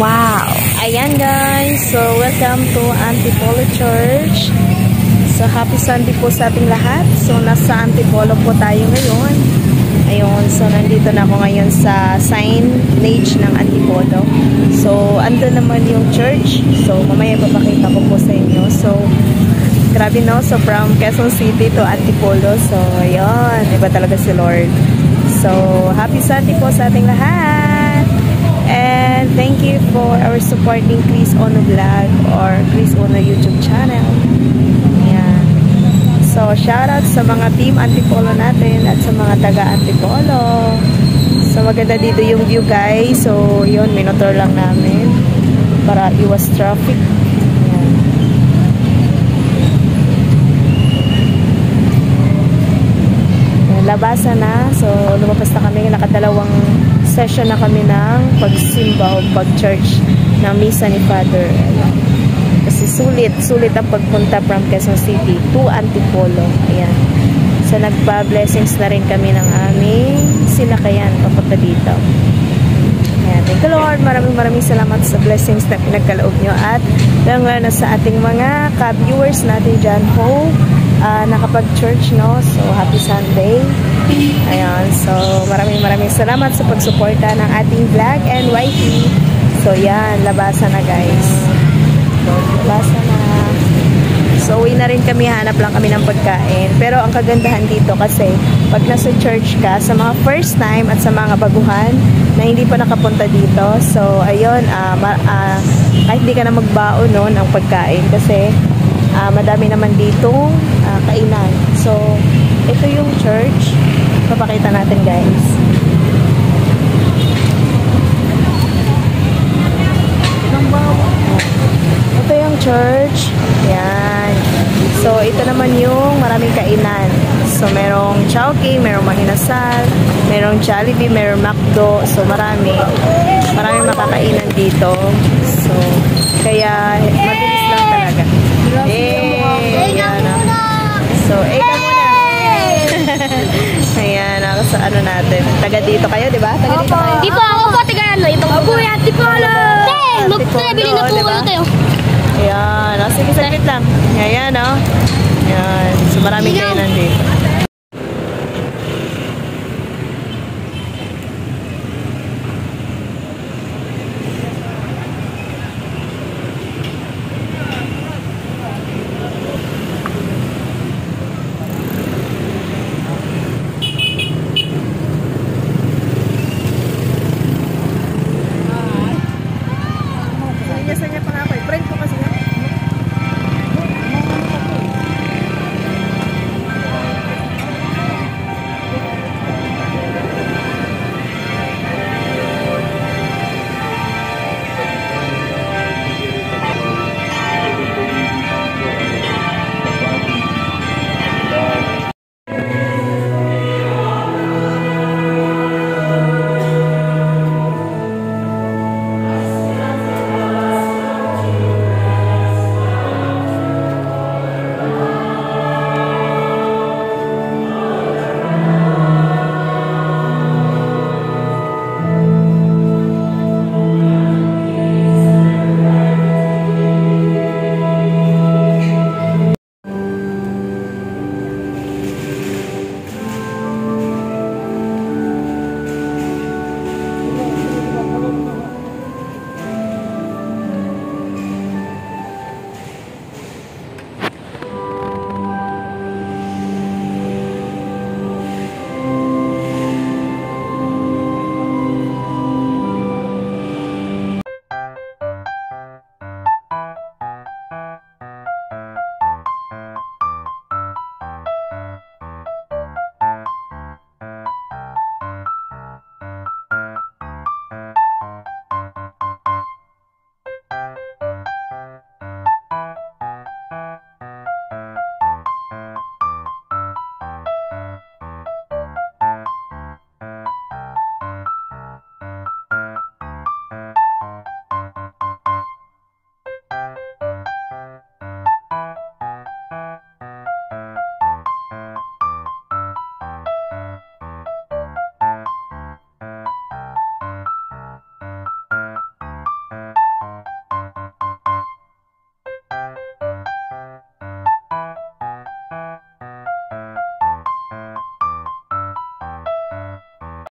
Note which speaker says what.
Speaker 1: Wow! Ayan guys, so welcome to Antipolo Church. So happy Sunday po sa ating lahat. So nasa Antipolo po tayo ngayon. Ayun, so nandito na ako ngayon sa signage ng Antipolo. So ando naman yung church. So mamaya papakita ko po sa inyo. So grabe no, so from Quezon City to Antipolo. So ayun, iba talaga si Lord. So happy Sunday po sa ating lahat. And thank you for our supporting Chris Ono Vlog or Chris Ono YouTube channel. Ayan. So, shout out sa mga team Antipolo natin at sa mga taga Antipolo. So, maganda dito yung view guys. So, yun, minotor lang namin para iwas traffic. Ayan. Labasan na. So, lumabas na kami. Nakadalawang session na kami ng pagsimba o pag-church ng misa ni Father. Ayan. Kasi sulit ang pagpunta from Quezon City to Antipolo. Ayan. So, nagpa-blessings na rin kami ng aming sinakayan papunta dito. Ayan. Thank you Lord. Maraming salamat sa blessings na pinagkaloob nyo at lalo na sa ating mga ka-viewers natin dyan. Hope nakapag-church, no? So, happy Sunday. Ayan. So, maraming salamat sa pagsuporta ng ating vlog and YT. So, yan. Labasan na, guys. Labasan na. So, uwi na rin kami. Hanap lang kami ng pagkain. Pero, ang kagandahan dito kasi, pag nasa church ka, sa mga first time at sa mga baguhan na hindi pa nakapunta dito, so, ayun, kahit hindi ka na magbaon, no, ng pagkain kasi, madami naman ditong kainan. So, ito yung church. Papakita natin guys. Ito yung church. Yan. So, ito naman yung maraming kainan. So, merong Chowking, merong Mahinasal, merong Jollibee, merong McDo. So, maraming makakainan dito. So, kaya mabilis lang talaga. So, ka muna. Ayan, ako sa ano natin. Taga dito kayo, di ba? Taga dito kayo.
Speaker 2: Di po ako